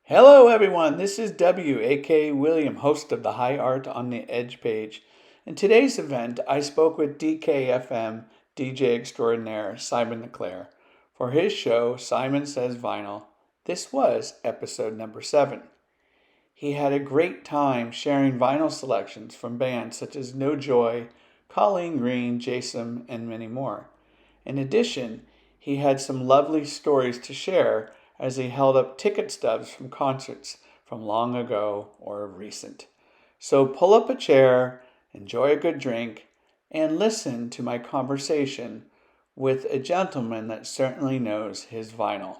Hello, everyone. This is W, aka William, host of the High Art on the Edge page. In today's event, I spoke with DKFM DJ extraordinaire Simon Leclerc for his show Simon Says Vinyl. This was episode number 7. He had a great time sharing vinyl selections from bands such as No Joy, Colleen Green, Jason, and many more. In addition, he had some lovely stories to share as he held up ticket stubs from concerts from long ago or recent. So pull up a chair, enjoy a good drink, and listen to my conversation with a gentleman that certainly knows his vinyl.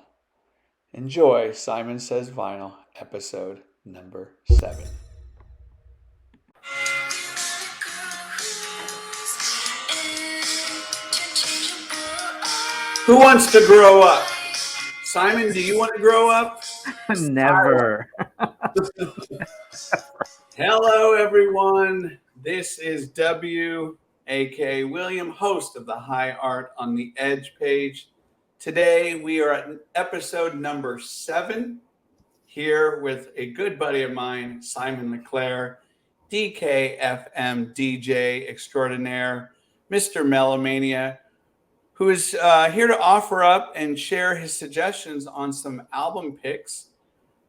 Enjoy Simon Says Vinyl, episode number 7. Who wants to grow up? Simon, do you want to grow up? Never. Hello, everyone. This is W, aka William, host of the High Art on the Edge page. Today, we are at episode number 7 here with a good buddy of mine, Simon Leclerc, DKFM DJ extraordinaire, Mr. Melomania, who is here to offer up and share his suggestions on some album picks.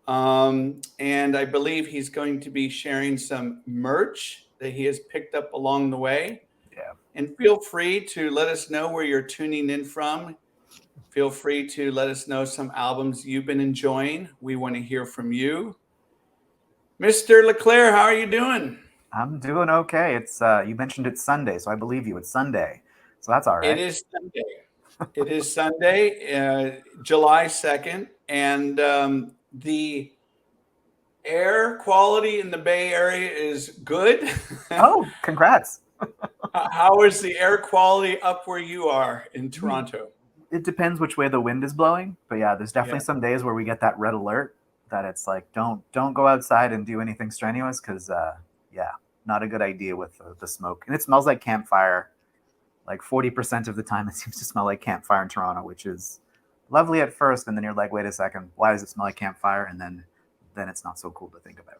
And I believe he's going to be sharing some merch that he has picked up along the way. Yeah. And feel free to let us know where you're tuning in from. Feel free to let us know some albums you've been enjoying. We want to hear from you. Mr. Leclerc, how are you doing? I'm doing okay. It's you mentioned it's Sunday, so I believe you. It's Sunday. So that's all right. It is Sunday. It is Sunday, July 2nd. And the air quality in the Bay Area is good. Oh, congrats. How is the air quality up where you are in Toronto? It depends which way the wind is blowing. But yeah, there's definitely some days where we get that red alert that it's like, don't go outside and do anything strenuous because, not a good idea with the smoke. And it smells like campfire. Like 40% of the time, it seems to smell like campfire in Toronto, which is lovely at first. And then you're like, wait a second, why does it smell like campfire? And then it's not so cool to think about.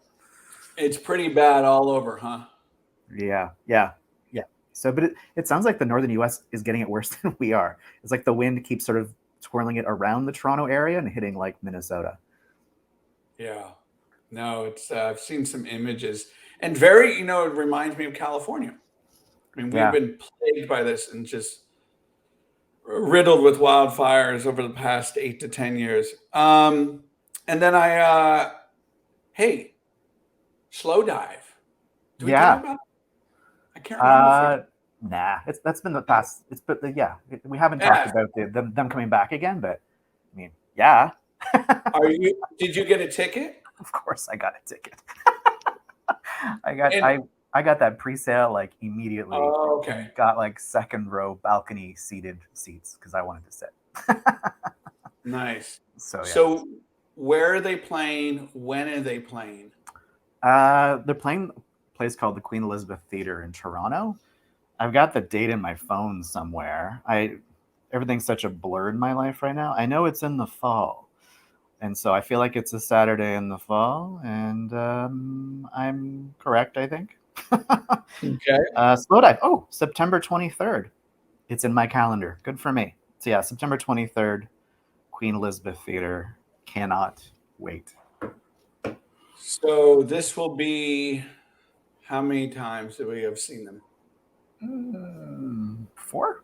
It's pretty bad all over, huh? Yeah. So, but it sounds like the northern U.S. is getting it worse than we are. It's like the wind keeps sort of twirling it around the Toronto area and hitting like Minnesota. Yeah. No, it's I've seen some images. And very, it reminds me of California. I mean, we've been plagued by this and just riddled with wildfires over the past 8 to 10 years. And then hey, Slow Dive. Do we talk about it? I can't remember. That's been the past. We haven't talked about them coming back again, but I mean, yeah. Did you get a ticket? Of course, I got a ticket. I got that pre-sale like immediately. Oh, okay. Got like second row balcony seated seats because I wanted to sit. Nice. So So where are they playing? When are they playing? They're playing a place called the Queen Elizabeth Theatre in Toronto. I've got the date in my phone somewhere. Everything's such a blur in my life right now. I know it's in the fall. And so I feel like it's a Saturday in the fall, and I'm correct, I think. Okay. Slow Dive. Oh, September 23rd. It's in my calendar. Good for me. So yeah, September 23rd, Queen Elizabeth Theatre. Cannot wait. So this will be, how many times do we have seen them? 4.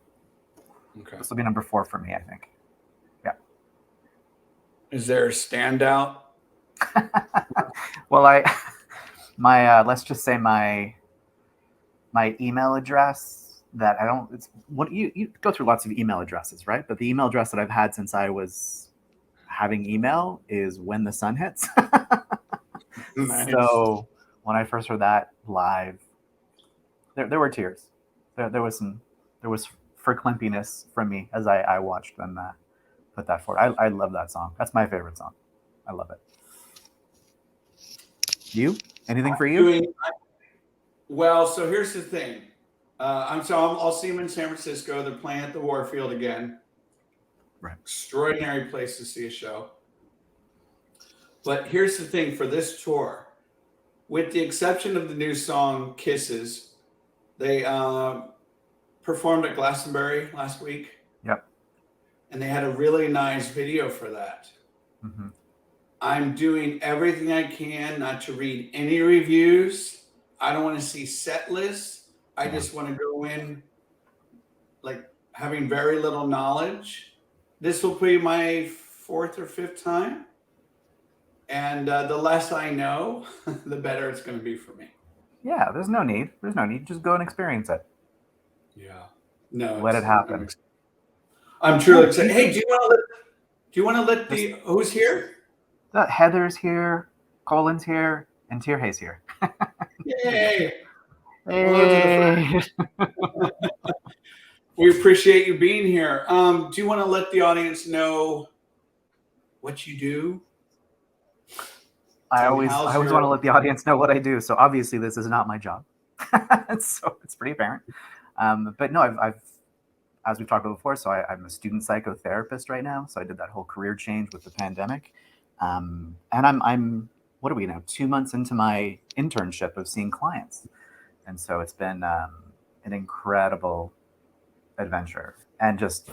Okay. This will be number 4 for me, I think. Yeah. Is there a standout? Well, let's just say my email address that I don't. It's what you go through lots of email addresses, right? But the email address that I've had since I was having email is When the Sun Hits. Nice. So when I first heard that live, there were tears. There was verklimpiness from me as I watched them put that forward. I love that song. That's my favorite song. I love it. You? Anything for you? Well, so here's the thing. I'll see them in San Francisco. They're playing at the Warfield again. Right. Extraordinary place to see a show. But here's the thing for this tour, with the exception of the new song Kisses, they performed at Glastonbury last week Yep. and they had a really nice video for that. Mm-hmm. I'm doing everything I can not to read any reviews. I don't want to see set lists. I just want to go in like having very little knowledge. This will be my fourth or fifth time. And the less I know, the better it's going to be for me. Yeah, there's no need. Just go and experience it. Yeah. No. Let it happen. I'm truly excited. Hey, do you want to let the who's here? Heather's here, Colin's here, and Tierhay's here. Yay! Hello to the friends. We appreciate you being here. Do you want to let the audience know what you do? I always want to let the audience know what I do. So obviously this is not my job. So it's pretty apparent. But no, I've as we've talked about before, so I'm a student psychotherapist right now. So I did that whole career change with the pandemic. And I'm what are we now? 2 months into my internship of seeing clients. And so it's been an incredible adventure. And just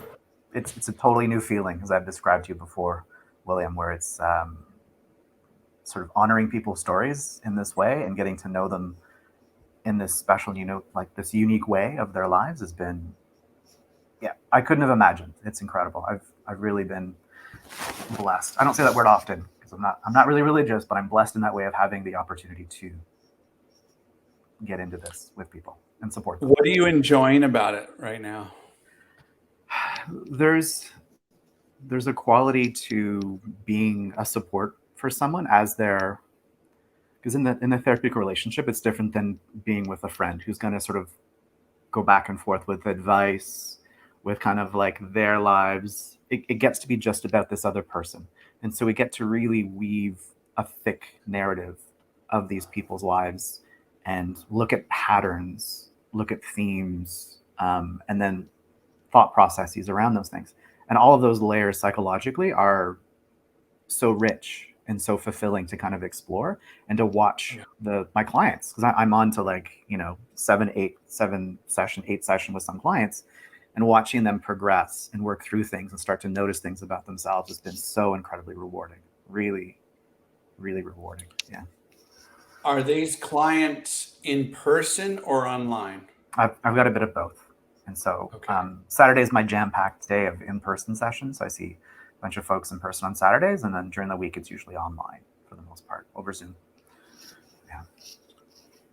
it's a totally new feeling, as I've described to you before, William, where it's sort of honoring people's stories in this way and getting to know them in this special, like this unique way of their lives has been, I couldn't have imagined. It's incredible. I've really been blessed. I don't say that word often because I'm not really religious, but I'm blessed in that way of having the opportunity to get into this with people and support them. What are you enjoying about it right now? There's a quality to being a support for someone as their, because in the therapeutic relationship, it's different than being with a friend who's going to sort of go back and forth with advice, with kind of like their lives. It gets to be just about this other person. And so we get to really weave a thick narrative of these people's lives and look at patterns, look at themes, and then thought processes around those things. And all of those layers psychologically are so rich and so fulfilling to kind of explore and to watch my clients, because I'm on to like, 8 session with some clients, and watching them progress and work through things and start to notice things about themselves has been so incredibly rewarding. Really, really rewarding. Yeah. Are these clients in person or online? I've got a bit of both. And so Saturday is my jam-packed day of in-person sessions. So I see a bunch of folks in person on Saturdays, and then during the week, it's usually online for the most part, over Zoom. Yeah.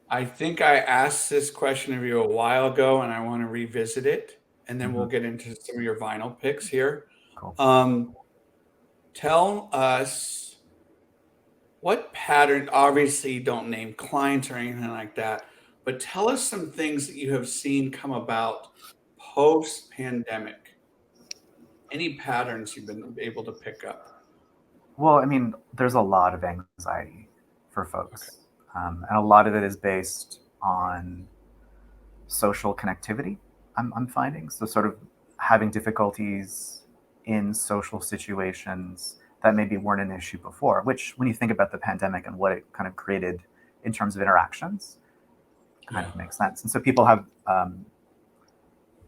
I think I asked this question of you a while ago, and I want to revisit it, and then we'll get into some of your vinyl picks here. Cool. Tell us what pattern, obviously you don't name clients or anything like that, but tell us some things that you have seen come about post-pandemic. Any patterns you've been able to pick up? Well, I mean, there's a lot of anxiety for folks. And a lot of it is based on social connectivity, I'm finding. So sort of having difficulties in social situations that maybe weren't an issue before, which when you think about the pandemic and what it kind of created in terms of interactions, kind of makes sense. And so people have,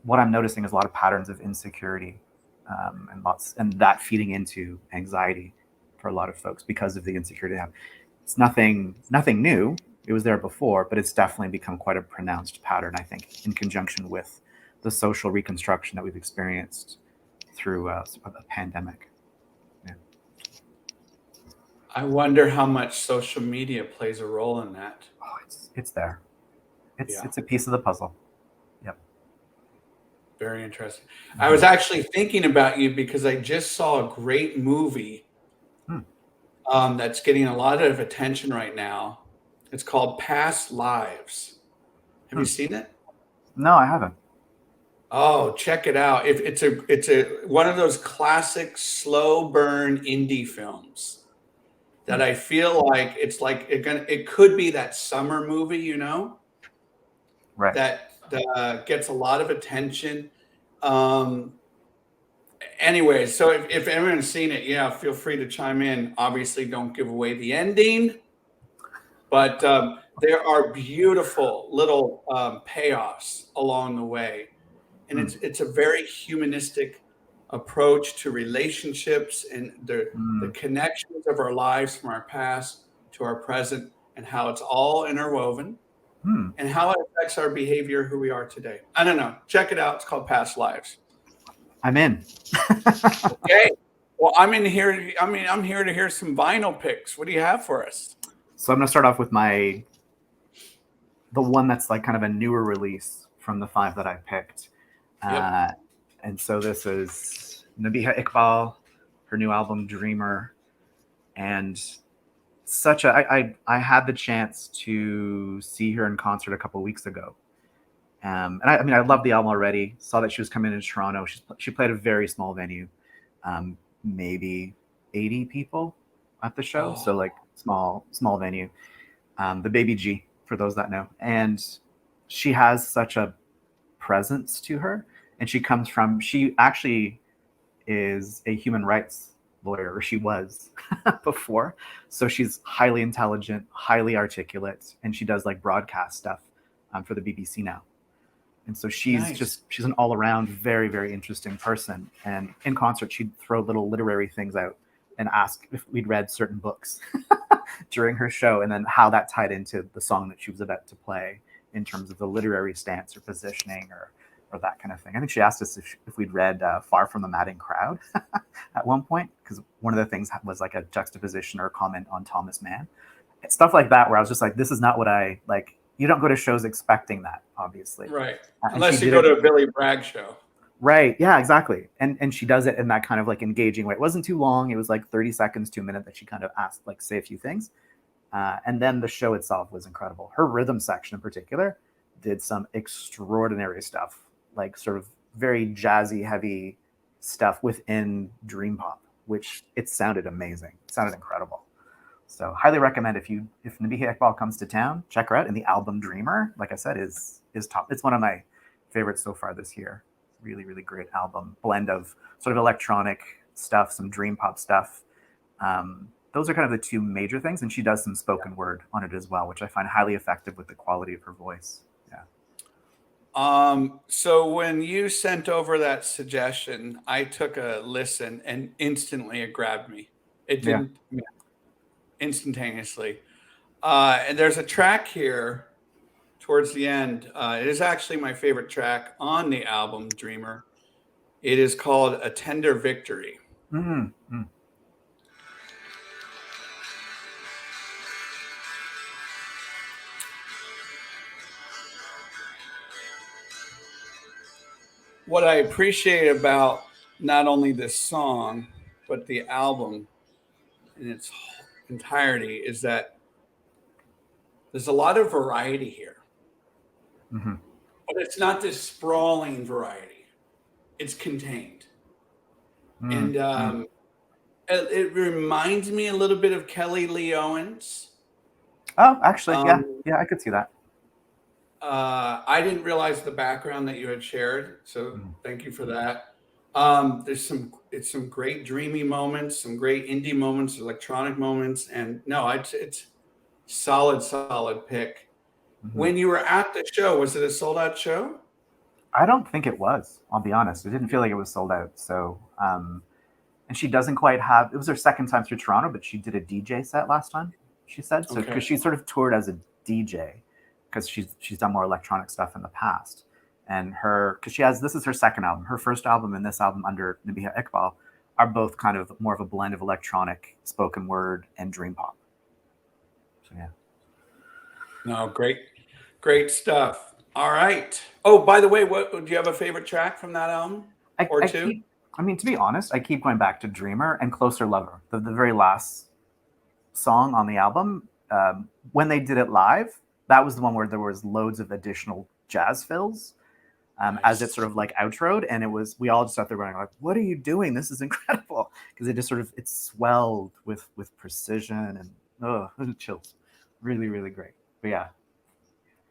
what I'm noticing is a lot of patterns of insecurity and that feeding into anxiety for a lot of folks because of the insecurity they have. It's nothing new. It was there before, but it's definitely become quite a pronounced pattern, I think, in conjunction with the social reconstruction that we've experienced through a pandemic. Yeah. I wonder how much social media plays a role in that. Oh, it's there. It's a piece of the puzzle. Yep. Very interesting. I was actually thinking about you because I just saw a great movie that's getting a lot of attention right now. It's called Past Lives. Have you seen it? No, I haven't. Oh, check it out. It's a one of those classic slow burn indie films that I feel like it could be that summer movie, right? That gets a lot of attention. And Anyway, so if anyone's seen it, yeah, feel free to chime in. Obviously, don't give away the ending, but there are beautiful little payoffs along the way, and it's a very humanistic approach to relationships and the connections of our lives from our past to our present, and how it's all interwoven, and how it affects our behavior, who we are today. I don't know. Check it out. It's called Past Lives. I'm in. Okay. Well, I'm in here. I mean, I'm here to hear some vinyl picks. What do you have for us? So I'm going to start off with the one that's like kind of a newer release from the 5 that I picked. Yep. And so this is Nabihah Iqbal, her new album Dreamer, and I had the chance to see her in concert a couple of weeks ago. And I love the album already. Saw that she was coming into Toronto. She played a very small venue, maybe 80 people at the show. So like small venue. The Baby G, for those that know. And she has such a presence to her. And she actually is a human rights lawyer, or she was before. So she's highly intelligent, highly articulate, and she does like broadcast stuff for the BBC now. And so she's an all around very, very interesting person. And in concert, she'd throw little literary things out and ask if we'd read certain books during her show, and then how that tied into the song that she was about to play in terms of the literary stance or positioning or that kind of thing. I think she asked us if we'd read Far from the Madding Crowd at one point, because one of the things was like a juxtaposition or a comment on Thomas Mann. Stuff like that, where I was just like, this is not what I like. You don't go to shows expecting that, obviously. Right. Unless you go to a Billy Bragg show. Right. Yeah, exactly. And she does it in that kind of like engaging way. It wasn't too long. It was like 30 seconds to a minute that she kind of asked, like, say a few things. And then the show itself was incredible. Her rhythm section in particular did some extraordinary stuff, like sort of very jazzy, heavy stuff within dream pop, which it sounded amazing. It sounded incredible. So highly recommend if Nabihah Iqbal comes to town, check her out. And the album Dreamer, like I said, is top. It's one of my favorites so far this year. Really, really great album. Blend of sort of electronic stuff, some dream pop stuff. Those are kind of the 2 major things. And she does some spoken word on it as well, which I find highly effective with the quality of her voice. Yeah. So when you sent over that suggestion, I took a listen and instantly it grabbed me. It didn't. Yeah. Instantaneously. And there's a track here towards the end. It is actually my favorite track on the album Dreamer. It is called A Tender Victory. Mm-hmm. What I appreciate about not only this song, but the album in its entirety is that there's a lot of variety here. Mm-hmm. But it's not this sprawling variety. It's contained. Mm-hmm. And it reminds me a little bit of Kelly Lee Owens. Oh, actually, yeah, I could see that. I didn't realize the background that you had shared, so thank you for that. There's some great dreamy moments, some great indie moments, electronic moments, and no, it's solid pick. Mm-hmm. When you were at the show, was it a sold out show? I don't think it was. I'll be honest. It didn't feel like it was sold out. So, and she doesn't quite have. It was her second time through Toronto, but she did a DJ set last time. She said so because she sort of toured as a DJ because she's done more electronic stuff in the past. And because this is her second album. Her first album and this album under Nabihah Iqbal are both kind of more of a blend of electronic, spoken word, and dream pop. So yeah. No, great stuff. All right. Oh, by the way, do you have a favorite track from that album or two? To be honest, I keep going back to Dreamer and Closer Lover, the very last song on the album. When they did it live, that was the one where there was loads of additional jazz fills as it sort of like outroed, and we all just sat there going like, "What are you doing? This is incredible!" Because it just sort of it swelled with precision and chills. Really, really great. But yeah,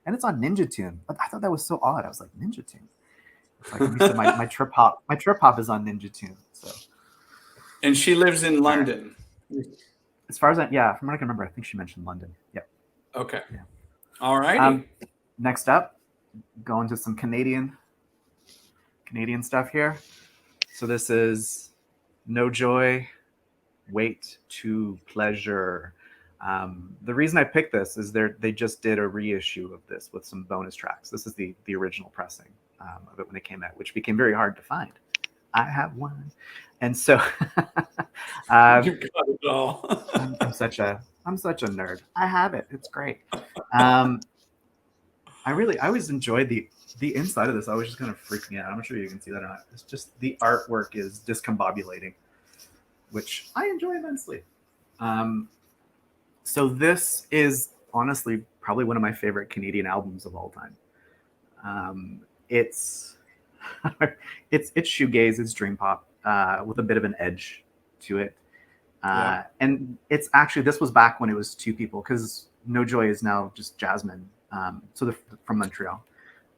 and it's on Ninja Tune. I thought that was so odd. I was like, Ninja Tune. Like we said, my trip hop is on Ninja Tune. So. And she lives in London. As far as from what I can remember, I think she mentioned London. Yep. Okay. Yeah. All righty. Next up, going to some Canadian stuff here. So this is No Joy, Wait to Pleasure. The reason I picked this is they just did a reissue of this with some bonus tracks. This is the original pressing of it when it came out, which became very hard to find. I have one, and so you got it all. I'm such a nerd. I have it. It's great. I always enjoyed the inside of this. I was just kind of freaking out. I'm not sure you can see that or not. It's just the artwork is discombobulating, which I enjoy immensely. So this is honestly probably one of my favorite Canadian albums of all time. It's shoegaze, it's dream pop with a bit of an edge to it. And it's actually, this was back when it was two people, because No Joy is now just Jasmine. So they're from Montreal.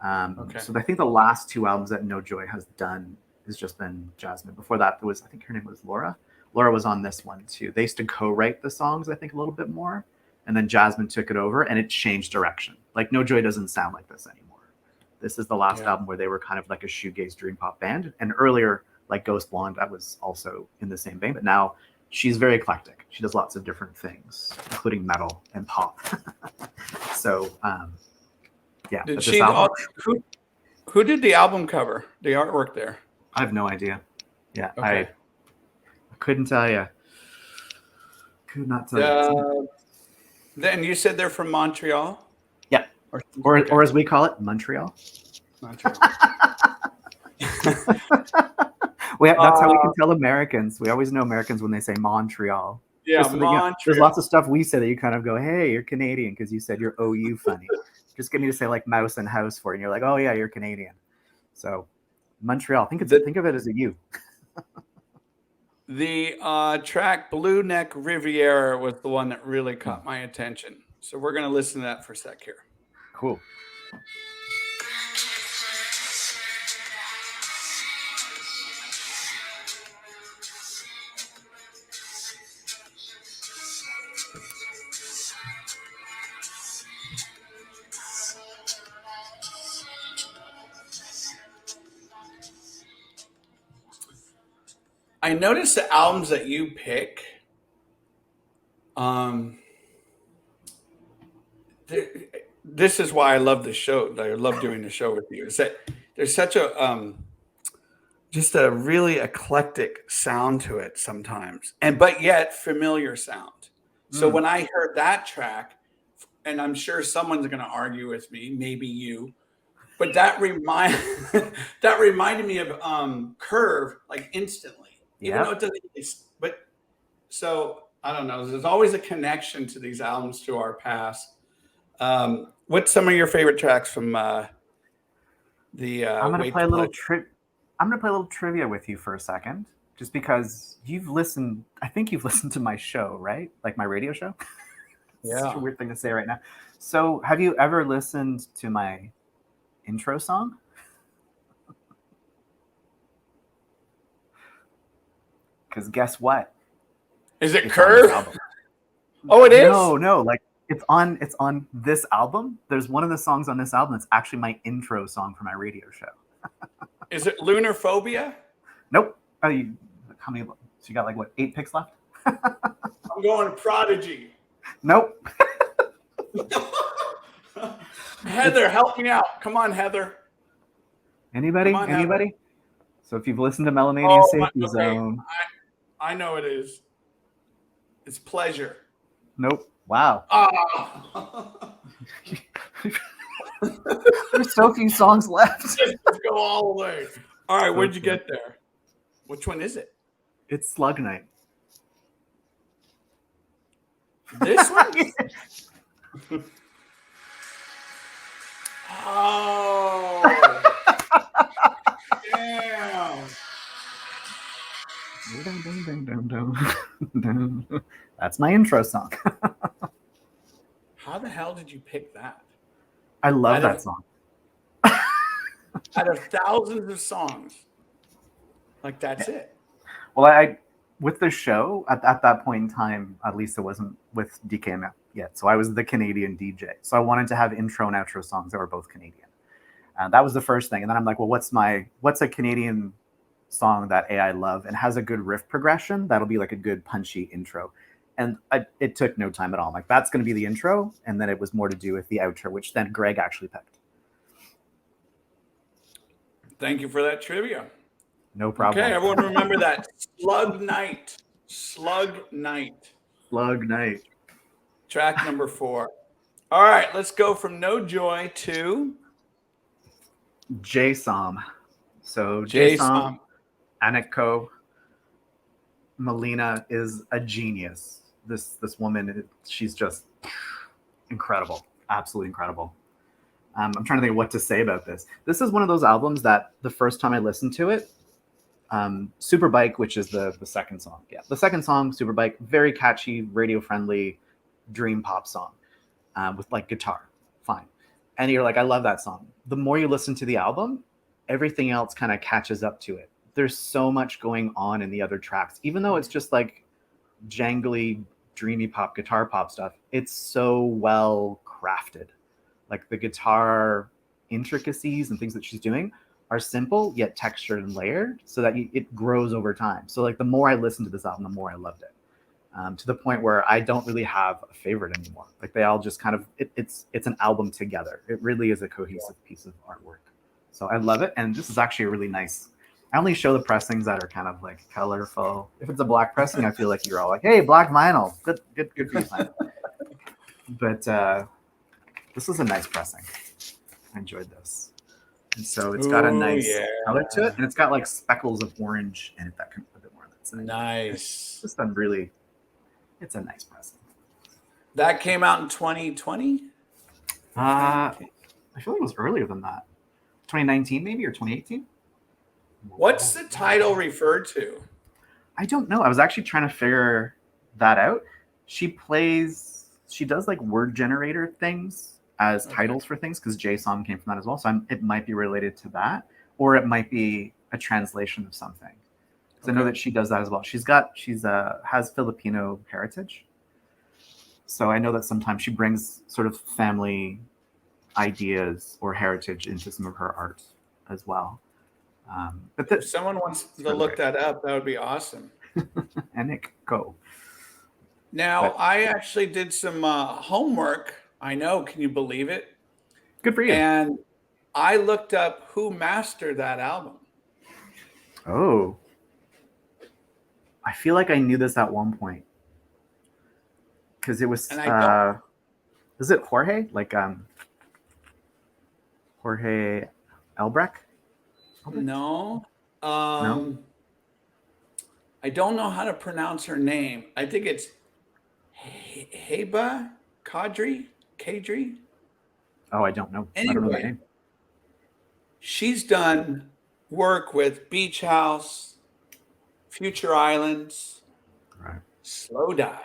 So I think the last two albums that No Joy has done has just been Jasmine. Before that, there was, I think her name was Laura. Laura was on this one too. They used to co-write the songs, I think, a little bit more. And then Jasmine took it over and it changed direction. Like No Joy doesn't sound like this anymore. This is the last album where they were kind of like a shoegaze dream pop band. And earlier, like Ghost Blonde, that was also in the same vein. But now she's very eclectic. She does lots of different things, including metal and pop. So, Did she? Who did the album cover? The artwork there? I have no idea. Yeah, okay. I couldn't tell you. Could not tell you. Then you said they're from Montreal? Yeah. Or as we call it, Montreal. Montreal. That's how we can tell Americans. We always know Americans when they say Montreal. Yeah, Montreal. There's lots of stuff we say that you kind of go, hey, you're Canadian, because you said you're OU funny. Just get me to say like mouse and house for it, and you're like, oh yeah, you're Canadian. So Montreal, think of it as a U. The track Blue Neck Riviera was the one that really caught my attention. So we're going to listen to that for a sec here. Cool. I noticed the albums that you pick. This is why I love the show. I love doing the show with you. Is that there's such a just a really eclectic sound to it sometimes, but yet familiar sound. So when I heard that track, and I'm sure someone's going to argue with me, maybe you, but that reminded me of Curve like instantly. Even though it doesn't, but so I don't know. There's always a connection to these albums to our past. What's some of your favorite tracks from the? I'm gonna play a little trivia with you for a second, just because you've listened. I think you've listened to my show, right? Like my radio show. Yeah. Such a weird thing to say right now. So, have you ever listened to my intro song? Because guess what? Is it Curve? Oh, it is? No. Like it's on this album. There's one of the songs on this album that's actually my intro song for my radio show. Is it Lunar Phobia? Nope. How many? So you got like what, 8 picks left? I'm going Prodigy. Nope. Heather, help me out. Come on, Heather. Anybody? Heather. So if you've listened to Melanania Safety Zone. I know it is. It's Pleasure. Nope. Wow. Oh. There's so few songs left. Let's go all the way. All right, where'd you get there? Which one is it? It's Slug Night. This one? Oh. Damn. That's my intro song. How the hell did you pick that? I love that song. out of thousands of songs. Like, that's it. Well, I with the show at that point in time, at least it wasn't with DKM yet. So I was the Canadian DJ. So I wanted to have intro and outro songs that were both Canadian. And that was the first thing. And then I'm like, well, what's a Canadian song that AI love and has a good riff progression? That'll be like a good punchy intro. And it took no time at all. I'm like, that's going to be the intro. And then it was more to do with the outro, which then Greg actually picked. Thank you for that trivia. No problem. Okay, everyone remember that. Slug Night. Slug Night. Slug Night. Track number 4. All right, let's go from No Joy to J-Som. So J-Som. Aniko, Melina is a genius. This woman, she's just incredible. Absolutely incredible. I'm trying to think of what to say about this. This is one of those albums that the first time I listened to it, Superbike, which is the second song. Yeah, the second song, Superbike, very catchy, radio-friendly, dream pop song with like guitar. Fine. And you're like, I love that song. The more you listen to the album, everything else kind of catches up to it. There's so much going on in the other tracks. Even though it's just like jangly, dreamy pop, guitar pop stuff, it's so well crafted. Like the guitar intricacies and things that she's doing are simple yet textured and layered so that it grows over time. So like the more I listened to this album, the more I loved it, to the point where I don't really have a favorite anymore. Like they all just kind of, it's an album together. It really is a cohesive piece of artwork. So I love it. And this is actually a really nice, I only show the pressings that are kind of like colorful. If it's a black pressing, I feel like you're all like, hey, black vinyl. Good for you, Simon. But this is a nice pressing. I enjoyed this. And so it's got a nice color to it. And it's got like speckles of orange in it that can put a bit more of that. Nice. It's just done really, it's a nice pressing. That came out in 2020? I feel like it was earlier than that. 2019 maybe, or 2018? What's the title referred to? I don't know. I was actually trying to figure that out. She does like word generator things as titles for things, because J-Som came from that as well. So it might be related to that, or it might be a translation of something. Because I know that she does that as well. She's has Filipino heritage. So I know that sometimes she brings sort of family ideas or heritage into some of her art as well. But if someone wants to look that up, that would be awesome. Aniko. Now, I actually did some homework. I know, can you believe it? Good for you. And I looked up who mastered that album. Oh. I feel like I knew this at one point. Because it was, is it Jorge? Like Jorge Elbrecht? No. No? I don't know how to pronounce her name. I think it's Heba Kadri. Oh, I don't know. Anyway, I don't know that name. She's done work with Beach House, Future Islands, right. Slow Dive.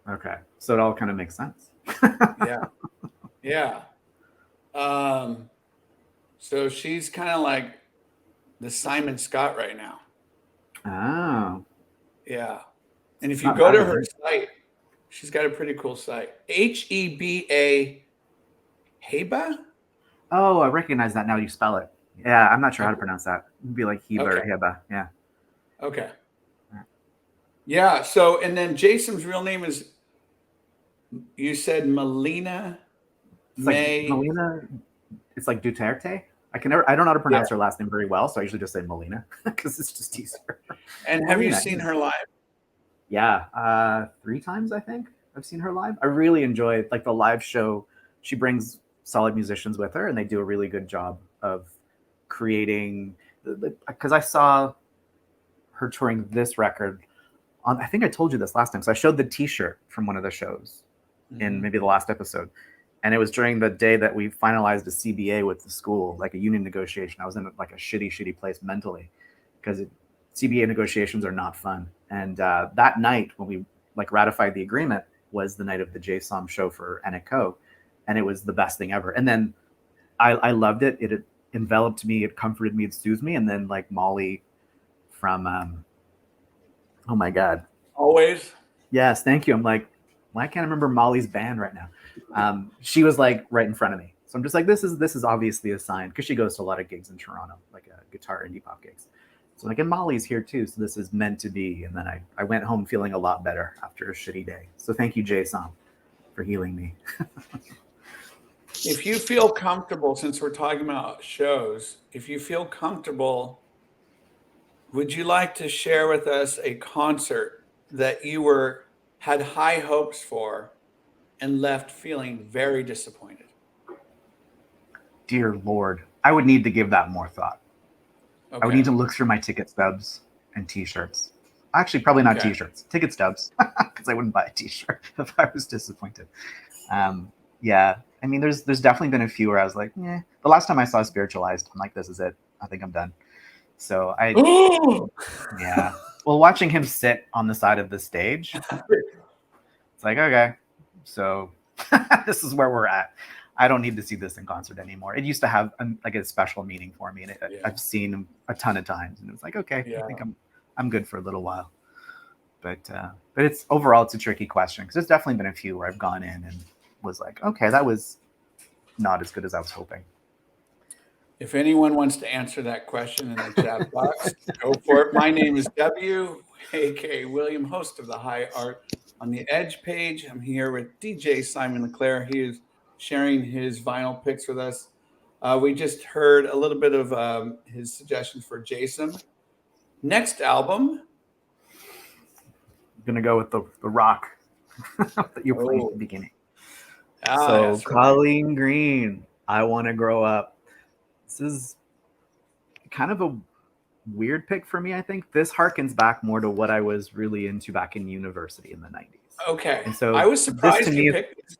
Okay, so it all kind of makes sense. Yeah. So she's kind of like the Simon Scott right now. Oh. Yeah. And if you go to her site, she's got a pretty cool site. Heba. Heba? Oh, I recognize that now. You spell it. Yeah, I'm not sure how to pronounce that. It'd be like Heba or Heba. Yeah. Okay. Yeah. So, and then Jason's real name is, you said Melina May. Like Melina. It's like Duterte. I don't know how to pronounce her last name very well, so I usually just say Melina because it's just easier. And have you seen her live? Yeah, 3 times I think I've seen her live. I really enjoy like the live show. She brings solid musicians with her, and they do a really good job of creating. Because I saw her touring this record on. I think I told you this last time. So I showed the T-shirt from one of the shows in maybe the last episode. And it was during the day that we finalized a CBA with the school, like a union negotiation. I was in like a shitty place mentally because CBA negotiations are not fun. And that night when we like ratified the agreement was the night of the J-Som show for Aniko. And it was the best thing ever. And then I loved it. enveloped me, it comforted me, it soothed me. And then like Molly from oh my God. Always. Yes, thank you. I'm like, why can't I remember Molly's band right now? She was like right in front of me. So I'm just like, this is obviously a sign, because she goes to a lot of gigs in Toronto, like guitar indie pop gigs. So like, and Molly's here too, so this is meant to be. And then I went home feeling a lot better after a shitty day. So thank you, Jason, for healing me. If you feel comfortable, since we're talking about shows, if you feel comfortable, would you like to share with us a concert that you had high hopes for and left feeling very disappointed? Dear Lord, I would need to give that more thought. I would need to Okay. look through my ticket stubs and t-shirts. Actually, probably not Okay. t-shirts, ticket stubs, because I wouldn't buy a t-shirt if I was disappointed. Yeah, I mean, there's definitely been a few where I was like, yeah. The last time I saw Spiritualized, I'm like, this is it. I think I'm done. So yeah. Well, watching him sit on the side of the stage, it's like, okay, so this is where we're at. I don't need to see this in concert anymore. It used to have like a special meaning for me, and I've seen him a ton of times, and it's like, okay, I think I'm good for a little while. But it's overall, it's a tricky question, because there's definitely been a few where I've gone in and was like, okay, that was not as good as I was hoping. If anyone wants to answer that question in the chat box, go for it. My name is W, aka William, host of the High Art on the Edge page. I'm here with DJ Simon Leclerc. He is sharing his vinyl picks with us. We just heard a little bit of his suggestions for Jason. Next album. I'm gonna go with the rock that you played at the beginning. So Yes, Colleen Green, I Want to Grow Up. This is kind of a weird pick for me. I think this harkens back more to what I was really into back in university in the 90s. Okay. And so I was this to surprised me you picked this.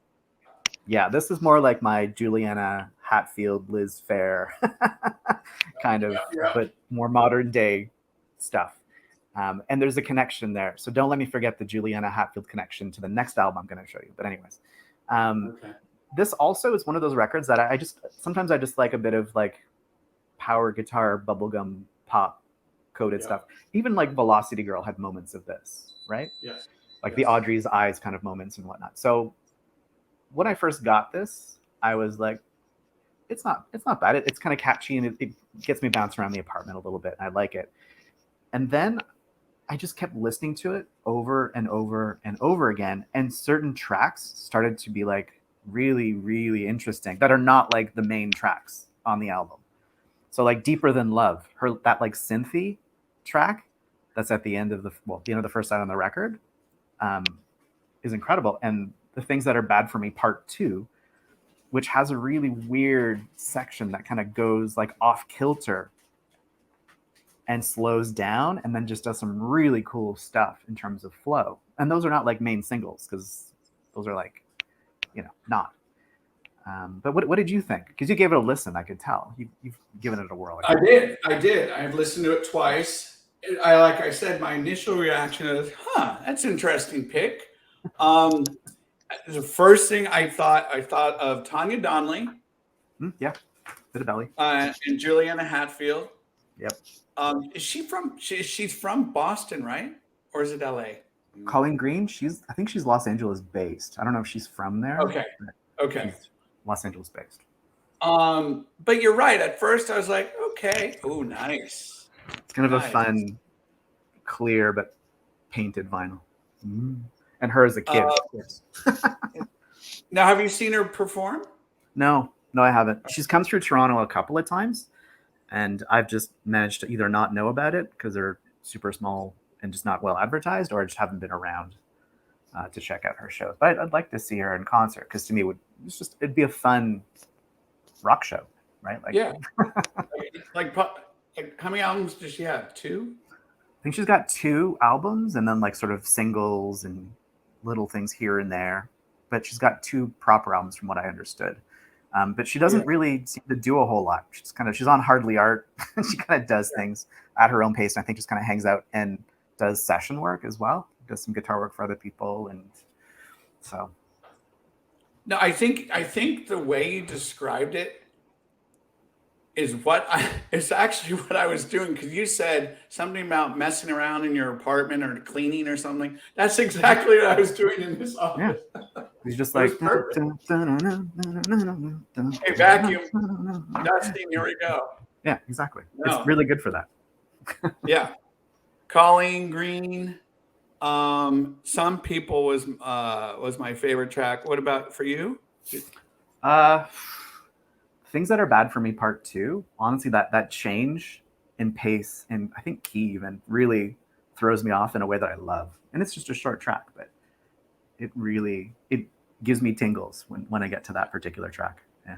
Yeah, this is more like my Juliana Hatfield, Liz Fair kind of, but more modern day stuff. And there's a connection there. So don't let me forget the Juliana Hatfield connection to the next album I'm going to show you. But anyways, this also is one of those records that I sometimes I just like a bit of like power guitar, bubblegum pop coded stuff. Even like Velocity Girl had moments of this, right? Yes. Like the Audrey's Eyes kind of moments and whatnot. So when I first got this, I was like, it's not bad. It's kind of catchy, and it gets me bouncing around the apartment a little bit, and I like it. And then I just kept listening to it over and over and over again, and certain tracks started to be like really, really interesting that are not like the main tracks on the album. So like Deeper Than Love, that like synthy track that's at the end of the first side on the record, is incredible. And The Things That Are Bad for Me Part 2, which has a really weird section that kind of goes like off kilter and slows down, and then just does some really cool stuff in terms of flow. And those are not like main singles, because those are like, not. But what did you think? Because you gave it a listen, I could tell. You've given it a whirl. I did. I've listened to it twice. Like I said, my initial reaction is, that's an interesting pick. The first thing I thought of Tanya Donnelly. Yeah, bit of belly. And Juliana Hatfield. Yep. Is she from? She's from Boston, right? Or is it LA? Colleen Green. I think she's Los Angeles based. I don't know if she's from there. Okay. She's Los Angeles based. But you're right. At first, I was like, okay, oh, nice. It's kind of a fun, clear but painted vinyl. And her as a kid, of course. Now, have you seen her perform? No, I haven't. She's come through Toronto a couple of times, and I've just managed to either not know about it because they're super small and just not well advertised, or I just haven't been around to check out her shows. But I'd like to see her in concert, because to me, it'd be a fun rock show, right? Like, yeah. like how many albums does she have? 2? I think she's got 2 albums, and then like sort of singles and little things here and there. But she's got 2 proper albums, from what I understood. But she doesn't really seem to do a whole lot. She's on Hardly Art. She kind of does things at her own pace, and I think just kind of hangs out and does session work as well. Does some guitar work for other people, and so. No, I think the way you described it it's actually what I was doing, because you said something about messing around in your apartment or cleaning or something. That's exactly what I was doing in this Yeah. office. He's just It was like, perfect. Hey, vacuum, dusting, here we go. yeah, exactly. It's No, really good for that. yeah. Colleen Green, Some People was my favorite track. What about for you? Uh, Things That Are Bad for Me Part 2. Honestly, that change in pace and I think key even really throws me off in a way that I love. And it's just a short track, but it gives me tingles when I get to that particular track. Yeah.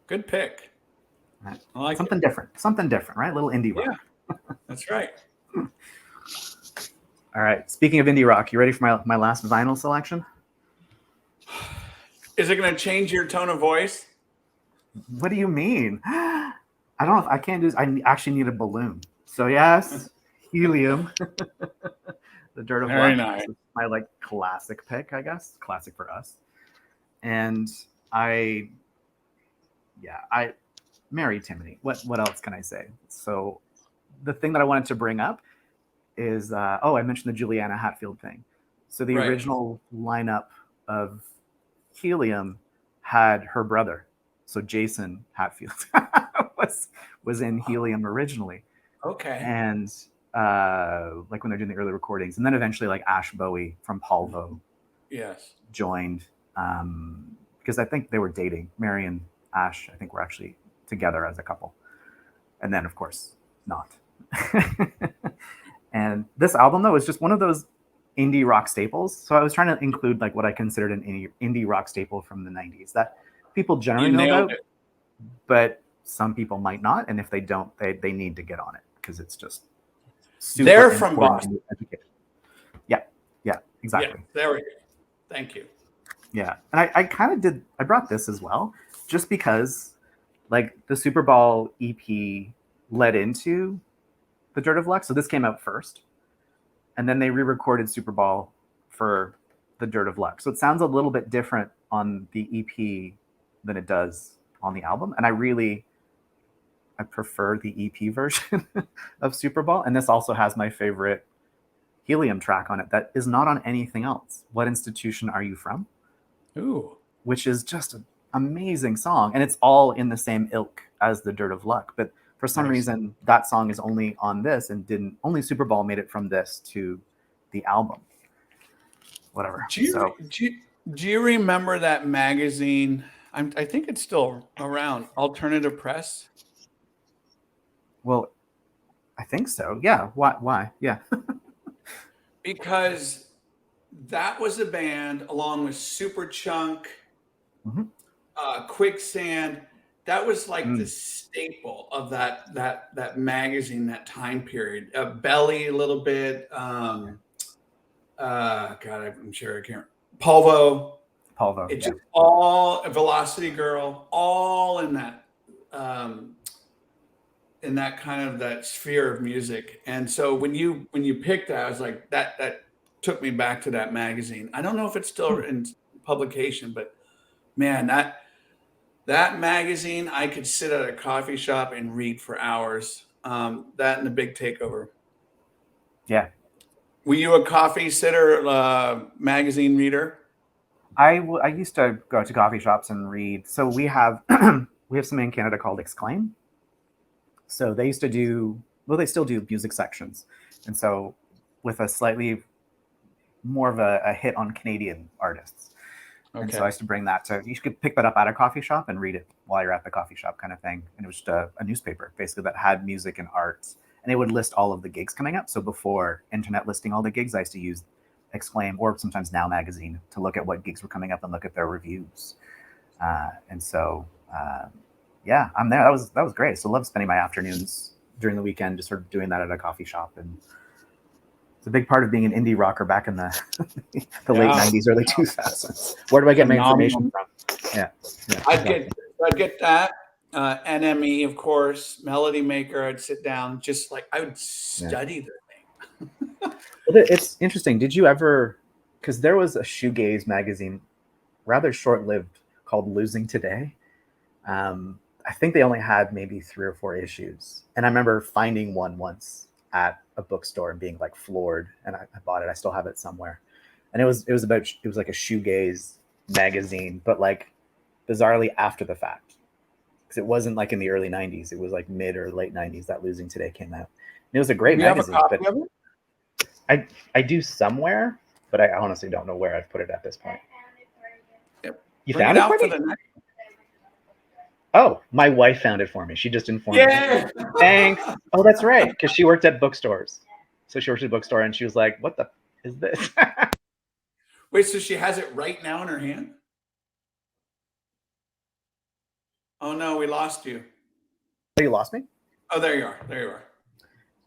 Good pick. Right. I like Something it. different. Something different, right? A little indie rock. Yeah, that's right. All right. Speaking of indie rock, you ready for my last vinyl selection? Is it going to change your tone of voice? What do you mean? I don't know if I can't do this. I actually need a balloon. So yes, Helium. The Dirt of Very Luck. nice. This is my like classic pick, I guess. Classic for us. And I married Timony. What else can I say? So the thing that I wanted to bring up is I mentioned the Juliana Hatfield thing. So the Right. original lineup of Helium had her brother. So Jason Hatfield was in Helium originally. Okay. And like when they're doing the early recordings, and then eventually like Ash Bowie from Polvo Yes. joined because I think they were dating. Mary and Ash, I think, were actually together as a couple, and then of course not. And this album though is just one of those indie rock staples. So I was trying to include like what I considered an indie rock staple from the 90s that people generally You know nailed about, it. but some people might not. And if they don't, they need to get on it because it's just super They're from important Boston. to educate. Yeah, exactly. Yeah, there we go. Thank you. Yeah. And I brought this as well, just because like the Super Bowl EP led into the Dirt of Luck. So this came out first. And then they re-recorded Super Bowl for the Dirt of Luck. So it sounds a little bit different on the EP than it does on the album. And I prefer the EP version of Super Bowl. And this also has my favorite Helium track on it that is not on anything else. What Institution Are You From? Ooh. Which is just an amazing song. And it's all in the same ilk as the Dirt of Luck. But for some reason, that song is only on this and only Super Bowl made it from this to the album. Whatever. Do you remember that magazine? I think it's still around. Alternative Press. Well, I think so. Yeah. Why? Yeah. Because that was a band along with Superchunk, Mhm. Quicksand. That was like the staple of that magazine, that time period. Belly a little bit. God, I'm sure I can't. Polvo. It's just all Velocity Girl, all in that kind of that sphere of music. And so when you picked that, I was like, that took me back to that magazine. I don't know if it's still in publication, but man, that magazine, I could sit at a coffee shop and read for hours. That and The Big Takeover. Yeah. Were you a coffee sitter, magazine reader? I used to go to coffee shops and read. So we have something in Canada called Exclaim. So they used to do, well, they still do music sections. And so with a slightly more of a hit on Canadian artists. Okay. And so I used to bring that to, you could pick that up at a coffee shop and read it while you're at the coffee shop kind of thing. And it was just a newspaper basically that had music and arts. And it would list all of the gigs coming up. So before internet listing all the gigs, I used to use Exclaim or sometimes Now Magazine to look at what gigs were coming up and look at their reviews. And so, yeah, I'm there. That was great. So I love spending my afternoons during the weekend just sort of doing that at a coffee shop. And it's a big part of being an indie rocker back in the late 90s, early 2000s. Where do I get my information from? Yeah. I'd get that. NME, of course, Melody Maker. I'd sit down, just like I would study the thing. Well, it's interesting. Did you ever, because there was a shoegaze magazine, rather short-lived, called Losing Today, that I think they only had maybe 3 or 4 issues. And I remember finding one once at a bookstore and being like floored. And I bought it. I still have it somewhere. And it was like a shoegaze magazine, but like bizarrely after the fact. Because it wasn't like in the early 90s. It was like mid or late 90s that Losing Today came out. And it was a great magazine. Have a copy of it? I do somewhere, but I honestly don't know where I've put it at this point. Yep. You Bring found it out for for me? the next. Oh, my wife found it for me. She just informed Yeah. me. Thanks. Oh, that's right. Because she worked at bookstores. So she worked at a bookstore and she was like, what the is this? Wait, so she has it right now in her hand? Oh no, we lost you. Oh, you lost me? Oh, there you are. There you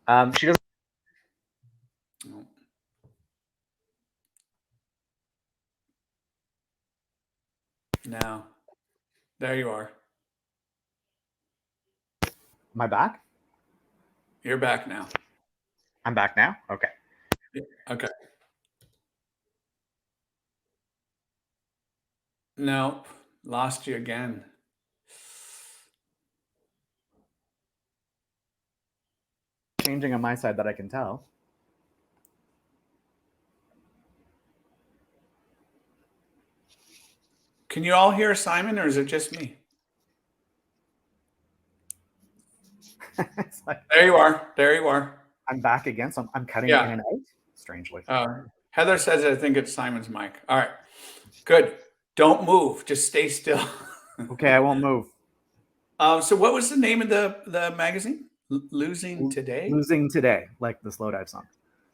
are. She doesn't. Oh. No. There you are. Am I back? You're back now. I'm back now? Okay. Okay. Nope. Lost you again. Changing on my side that I can tell. Can you all hear Simon, or is it just me? Like, there you are. There you are. I'm back again, so I'm cutting in and out, strangely. Heather says I think it's Simon's mic. All right. Good. Don't move. Just stay still. Okay, I won't move. So what was the name of the magazine? Losing Today? Losing Today, like the Slow Dive song.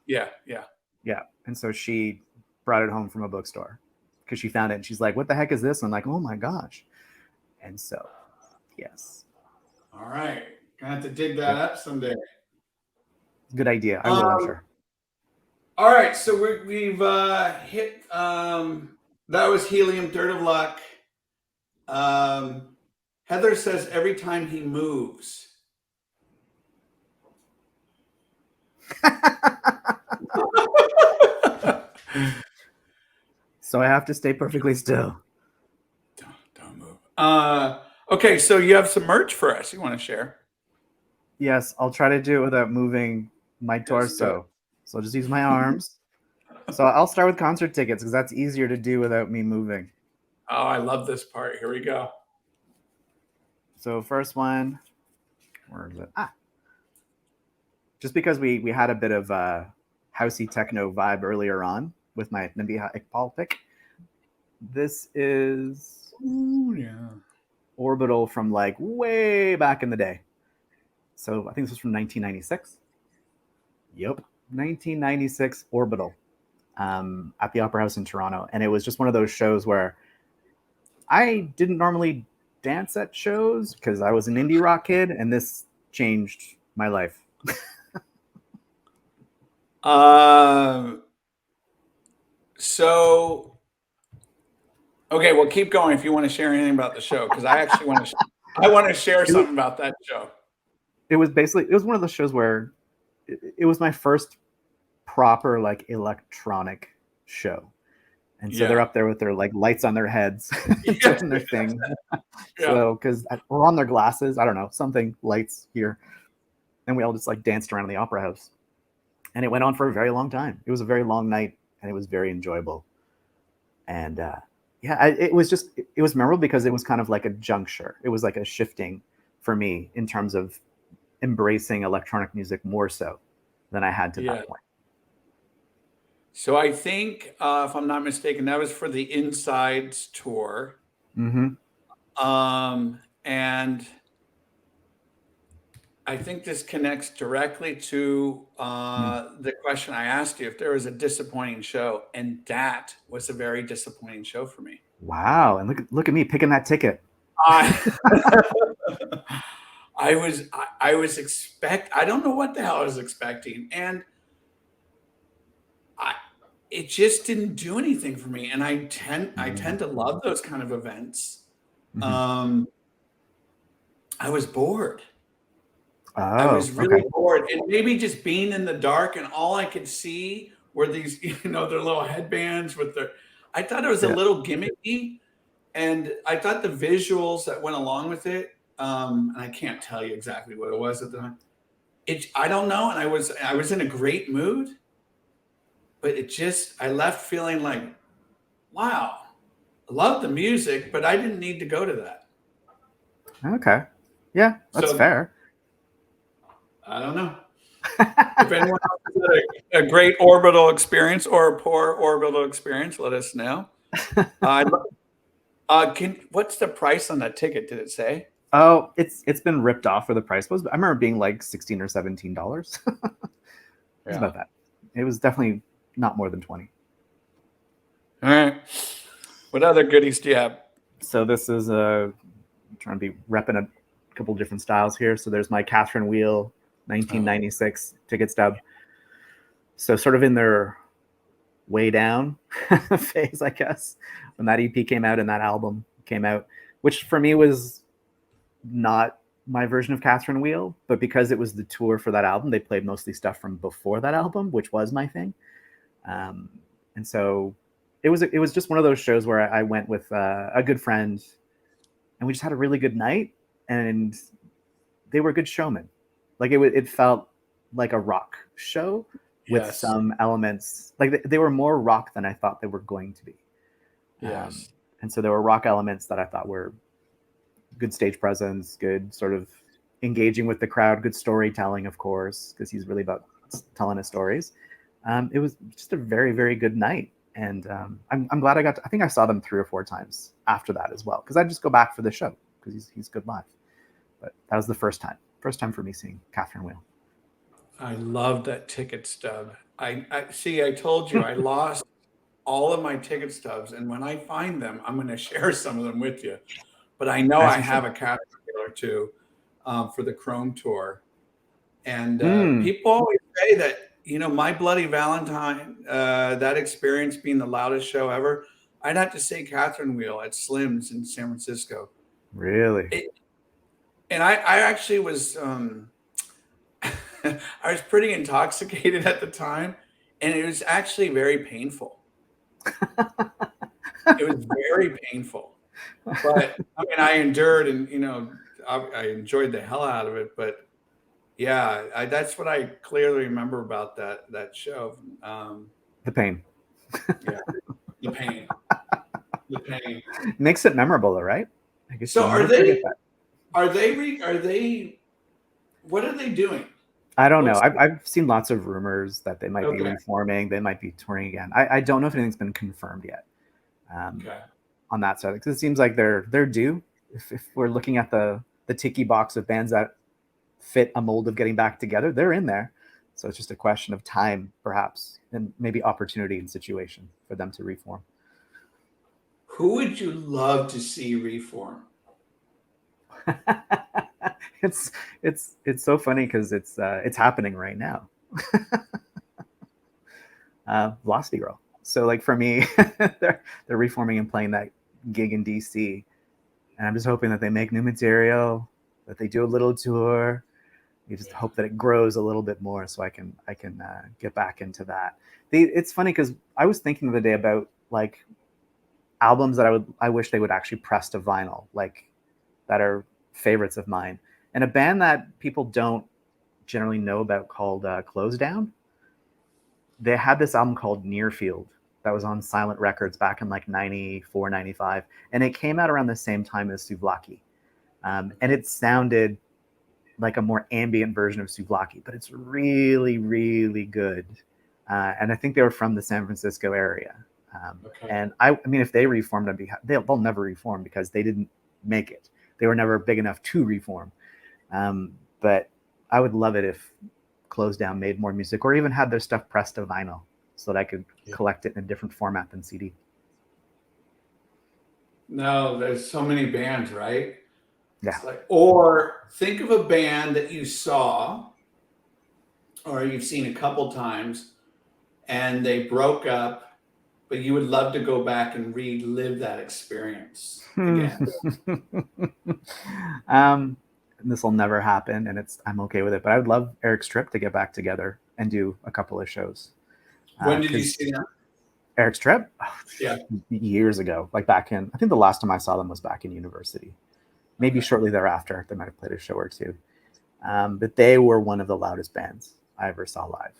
Yeah. Yeah. And so she brought it home from a bookstore because she found it and she's like, what the heck is this? And I'm like, oh my gosh. And so, yes. All right. Gonna have to dig that up someday. Good idea. I will, I'm sure. All right. So we've hit, that was Helium, Dirt of Luck. Heather says every time he moves. So I have to stay perfectly still. Don't move. Okay, so you have some merch for us you want to share? Yes, I'll try to do it without moving my torso. So I'll just use my arms. So I'll start with concert tickets because that's easier to do without me moving. Oh, I love this part. Here we go. So first one, where is it? Just because we had a bit of a housey techno vibe earlier on with my Nabihah Iqbal pick. This is Orbital from like way back in the day. So I think this was from 1996. Yep, 1996 Orbital at the Opera House in Toronto. And it was just one of those shows where I didn't normally dance at shows because I was an indie rock kid, and this changed my life. So, okay, well, keep going if you want to share anything about the show, because I actually want to. I want to share something about that show. It was one of those shows where it was my first proper like electronic show, and so they're up there with their like lights on their heads doing their thing. So because we're on their glasses, I don't know, something lights here, and we all just like danced around the Opera House, and it went on for a very long time. It was a very long night, and it was very enjoyable. And it was memorable because it was kind of like a juncture. It was like a shifting for me in terms of embracing electronic music more so than I had to that point. So I think, if I'm not mistaken, that was for the Insides tour. Mm-hmm. And I think this connects directly to the question I asked you, if there was a disappointing show, and that was a very disappointing show for me. Wow. And look at me picking that ticket. I don't know what the hell I was expecting. And it just didn't do anything for me. And I tend to love those kind of events. Mm-hmm. I was bored. I was really bored. And maybe just being in the dark and all I could see were these, their little headbands with I thought it was a little gimmicky. And I thought the visuals that went along with it and I can't tell you exactly what it was at the time. I don't know, and I was in a great mood, but I left feeling like, wow, I love the music, but I didn't need to go to that. Okay. Yeah, that's So fair. I don't know. If anyone else has had a great orbital experience or a poor orbital experience, let us know. What's the price on that ticket? Did it say? Oh, it's been ripped off for the price was. I remember being like $16 or $17. It's about that. It was definitely not more than 20. All right. What other goodies do you have? So this is I'm trying to be repping a couple different styles here. So there's my Catherine Wheel 1996 ticket stub. So sort of in their way down phase, I guess, when that EP came out and that album came out, which for me was not my version of Catherine Wheel, but because it was the tour for that album, they played mostly stuff from before that album, which was my thing. And so it was just one of those shows where I went with a good friend, and we just had a really good night, and they were good showmen. Like it felt like a rock show with some elements. Like they were more rock than I thought they were going to be. Yes. And so there were rock elements that I thought were good stage presence, good sort of engaging with the crowd, good storytelling, of course, because he's really about telling his stories. It was just a very, very good night. And I'm glad I think I saw them 3 or 4 times after that as well, because I just go back for the show because he's good live. But that was the first time for me seeing Catherine Wheel. I love that ticket stub. I told you I lost all of my ticket stubs, and when I find them, I'm going to share some of them with you. But I know I have a Catherine Wheel or two for the Chrome tour, and people always say that, My Bloody Valentine, that experience being the loudest show ever, I'd have to say Catherine Wheel at Slim's in San Francisco. Really? And I actually was I was pretty intoxicated at the time, and it was actually very painful. It was very painful, but I mean, I endured, and I enjoyed the hell out of it. But yeah, that's what I clearly remember about that show. The pain. Yeah, the pain. The pain makes it memorable, though, right? I guess so. Are they? What are they doing? I don't know. I've seen lots of rumors that they might be reforming. They might be touring again. I don't know if anything's been confirmed yet on that side, because it seems like they're due. If we're looking at the tiki box of bands that fit a mold of getting back together, they're in there. So it's just a question of time, perhaps, and maybe opportunity and situation for them to reform. Who would you love to see reform? It's so funny because it's happening right now. Velocity Girl. So like for me, they're reforming and playing that gig in DC, and I'm just hoping that they make new material, that they do a little tour. You just hope that it grows a little bit more, so I can get back into that. It's funny because I was thinking the other day about like albums that I wish they would actually press to vinyl, like that are favorites of mine. And a band that people don't generally know about called Close Down, they had this album called Near Field that was on Silent Records back in like 94, 95. And it came out around the same time as Souvlaki. And it sounded like a more ambient version of Souvlaki, but it's really, really good. And I think they were from the San Francisco area. And I mean, if they reformed, they'll never reform because they didn't make it. They were never big enough to reform. But I would love it if Close Down made more music, or even had their stuff pressed to vinyl so that I could collect it in a different format than CD. No, there's so many bands, right? Yeah. Or think of a band that you saw or you've seen a couple times and they broke up, but you would love to go back and relive that experience again. This will never happen, and I'm okay with it. But I would love Eric Stripp to get back together and do a couple of shows. When did you see them? Eric Stripp? Yeah, years ago. Like back in, I think the last time I saw them was back in university. maybe shortly thereafter, they might have played a show or two. But they were one of the loudest bands I ever saw live.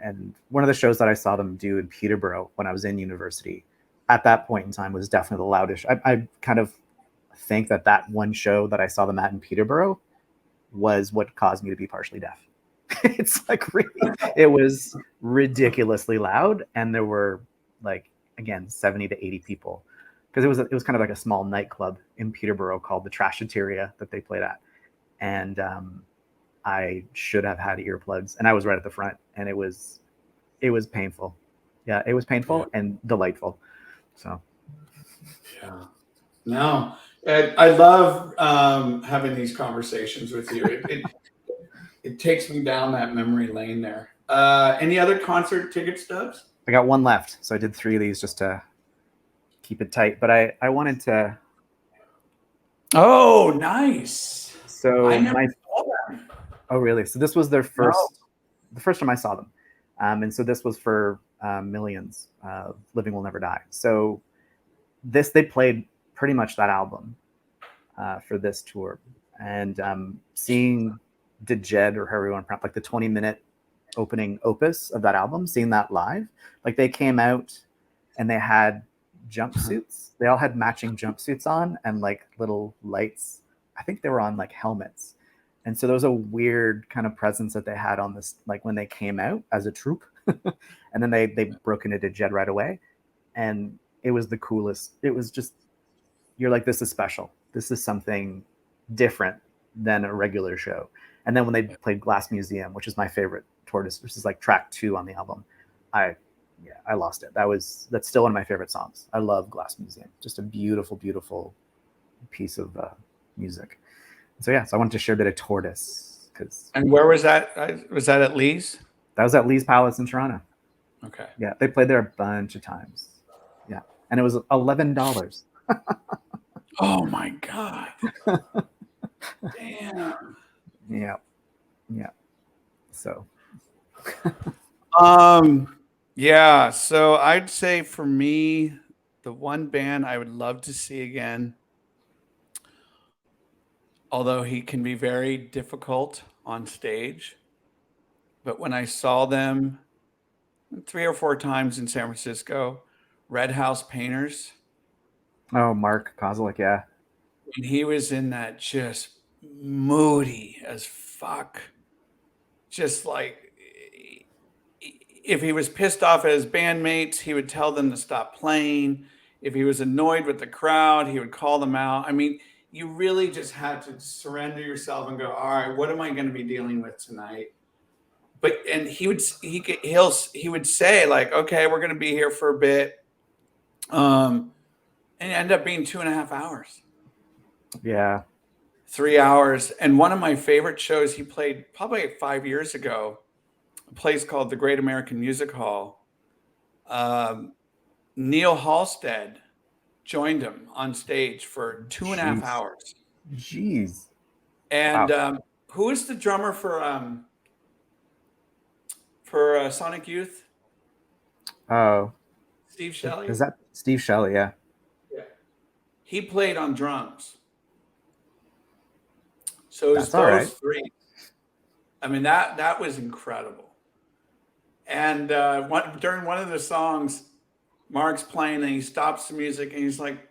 And one of the shows that I saw them do in Peterborough when I was in university at that point in time was definitely the loudest. I kind of think that one show that I saw them at in Peterborough was what caused me to be partially deaf. It's like really, it was ridiculously loud, and there were like, again, 70 to 80 people, because it was kind of like a small nightclub in Peterborough called the Trashateria that they played at, and I should have had earplugs, and I was right at the front, and it was painful. Yeah, it was painful and delightful. So Yeah. No, I love having these conversations with you. It takes me down that memory lane there. Any other concert ticket stubs? I got one left, so I did 3 of these just to keep it tight. But I wanted to. Oh, nice. So I never saw them. Oh, really? So this was their first, the first time I saw them, and so this was for Millions, "Living Will Never Die." So they played pretty much that album for this tour, and seeing Dejed, or however you want to pronounce, like the 20-minute opening opus of that album, seeing that live, like they came out and they had jumpsuits. They all had matching jumpsuits on and like little lights. I think they were on like helmets. And so there was a weird kind of presence that they had on this, like when they came out as a troupe. And then they broke into Dejed right away. And it was the coolest. It was just, you're like, this is special. This is something different than a regular show. And then when they played Glass Museum, which is my favorite Tortoise, which is like track 2 on the album, I lost it. That's still one of my favorite songs. I love Glass Museum. Just a beautiful, beautiful piece of music. So yeah, so I wanted to share a bit of Tortoise. And where was that? Was that at Lee's? That was at Lee's Palace in Toronto. Okay. Yeah, they played there a bunch of times. Yeah, and it was $11. Oh my God. Damn. Yeah. So. Yeah. So I'd say for me, the one band I would love to see again, although he can be very difficult on stage, but when I saw them 3 or 4 times in San Francisco, Red House Painters. Oh, Mark Kozlik, yeah. And he was in that just moody as fuck. Just like, if he was pissed off at his bandmates, he would tell them to stop playing. If he was annoyed with the crowd, he would call them out. I mean, you really just had to surrender yourself and go, all right, what am I going to be dealing with tonight? But and he would say like, okay, we're going to be here for a bit, and it ended up being 2.5 hours. Yeah, 3 hours. And one of my favorite shows he played probably like 5 years ago, a place called the Great American Music Hall. Neil Halstead joined him on stage for 2.5 hours. Jeez. And wow. Who is the drummer for Sonic Youth? Oh, Steve Shelley. Is that Steve Shelley? Yeah. Yeah. He played on drums. So it was those 3. I mean, that was incredible. And during one of the songs, Mark's playing and he stops the music and he's like,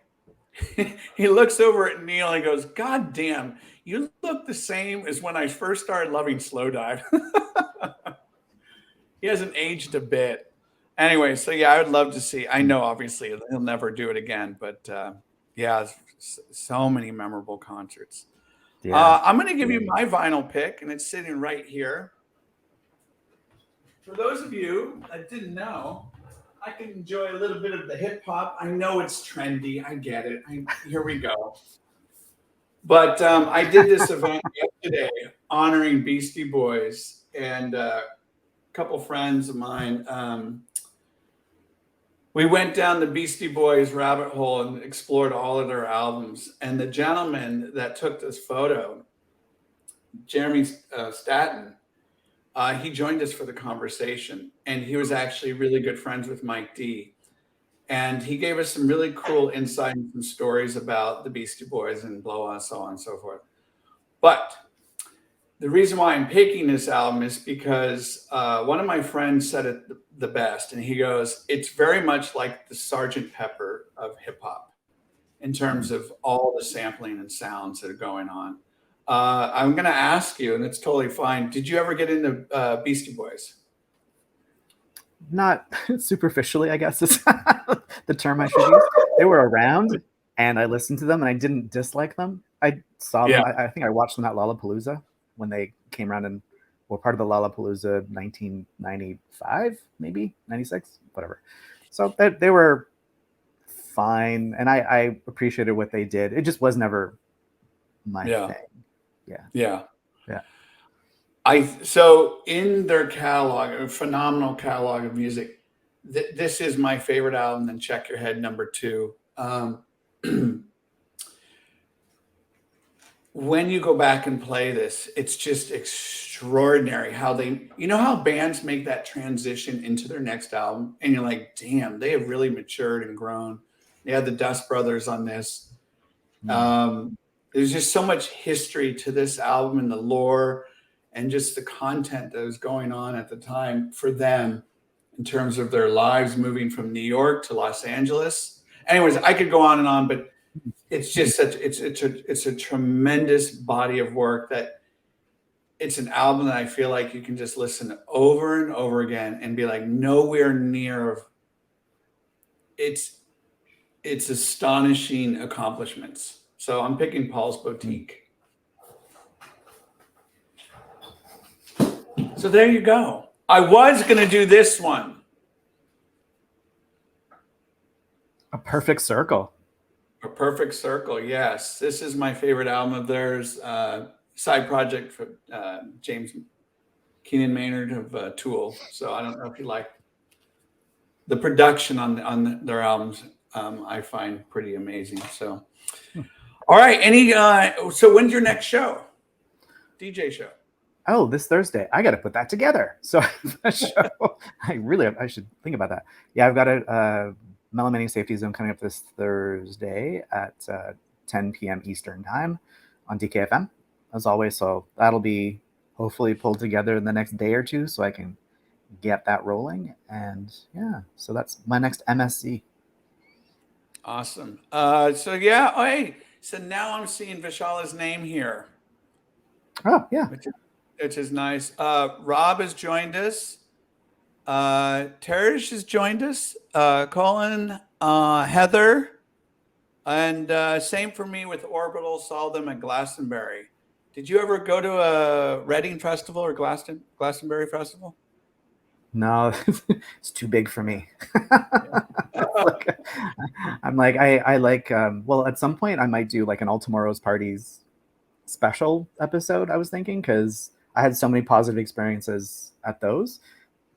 he looks over at Neil and he goes, God damn, you look the same as when I first started loving Slow Dive. He hasn't aged a bit. Anyway, so yeah, I would love to see. I know obviously he'll never do it again, but yeah, so many memorable concerts. Yeah. I'm going to give you my vinyl pick, and it's sitting right here. For those of you that didn't know, I can enjoy a little bit of the hip hop. I know it's trendy. I get it. Here we go. But I did this event yesterday honoring Beastie Boys, and a couple friends of mine. We went down the Beastie Boys rabbit hole and explored all of their albums. And the gentleman that took this photo, Jeremy Staten, he joined us for the conversation. And he was actually really good friends with Mike D. And he gave us some really cool insight and some stories about the Beastie Boys and Blow On, so on and so forth. But the reason why I'm picking this album is because one of my friends said it the best, and he goes, "It's very much like the Sergeant Pepper of hip hop in terms of all the sampling and sounds that are going on." I'm going to ask you, and it's totally fine. Did you ever get into Beastie Boys? Not superficially, I guess is the term I should use. They were around, and I listened to them, and I didn't dislike them. I saw them. I think I watched them at Lollapalooza when they came around and were part of the Lollapalooza 1995, maybe 96, whatever. So they were fine, and I appreciated what they did. It just was never my thing. Yeah. So in their catalog, a phenomenal catalog of music, this is my favorite album. Then Check Your Head, number 2. When you go back and play this, it's just extraordinary how how bands make that transition into their next album, and you're like, damn, they have really matured and grown. They had the Dust Brothers on this. There's just so much history to this album and the lore and just the content that was going on at the time for them in terms of their lives moving from New York to Los Angeles. Anyways, I could go on and on, but it's just it's a tremendous body of work that it's an album that I feel like you can just listen over and over again and be like nowhere near its astonishing accomplishments. So I'm picking Paul's Boutique. So there you go. I was going to do this one. A Perfect Circle. A Perfect Circle, yes. This is my favorite album of theirs. Side project for James Keenan Maynard of Tool. So I don't know if you like the production on their albums. I find pretty amazing. So, all right. So when's your next show? DJ show? Oh, this Thursday. I got to put that together. So a show. I should think about that. Yeah, I've got a Melamine Safety Zone coming up this Thursday at 10 p.m. Eastern time on DKFM, as always. So that'll be hopefully pulled together in the next day or two so I can get that rolling. And yeah, so that's my next MSC. Awesome. So yeah, hey, so now I'm seeing Vishala's name here. Oh, yeah. Which is nice. Rob has joined us. Terj has joined us. Colin, Heather, and same for me with Orbital, saw them at Glastonbury. Did you ever go to a Reading Festival or Glastonbury Festival? No, it's too big for me. I'm like, I like, well, at some point I might do like an All Tomorrow's Parties special episode, I was thinking, because I had so many positive experiences at those,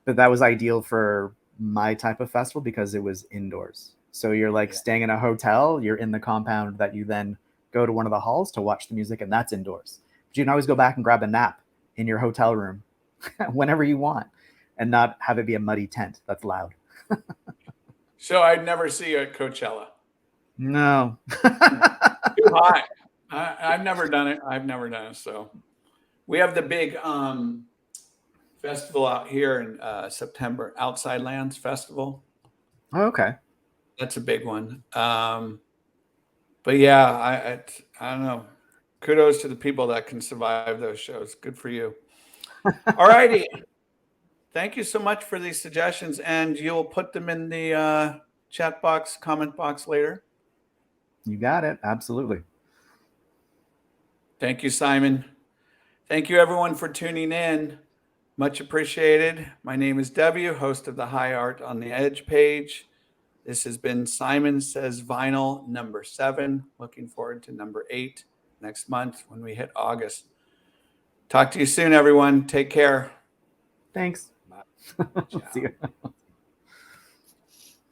but that was ideal for my type of festival because it was indoors. So you're like staying in a hotel, you're in the compound that you then go to one of the halls to watch the music, and that's indoors. But you can always go back and grab a nap in your hotel room whenever you want and not have it be a muddy tent that's loud. So I'd never see you at Coachella. No. Too hot. I've never done it. So we have the big festival out here in September, Outside Lands Festival. Oh, okay. That's a big one. But yeah, I don't know. Kudos to the people that can survive those shows. Good for you. All righty. Thank you so much for these suggestions, and you'll put them in the chat box, comment box later. You got it. Absolutely. Thank you, Simon. Thank you, everyone, for tuning in. Much appreciated. My name is W, host of the High Art on the Edge page. This has been Simon Says Vinyl number 7. Looking forward to number 8 next month when we hit August. Talk to you soon, everyone. Take care. Thanks. Bye. See you.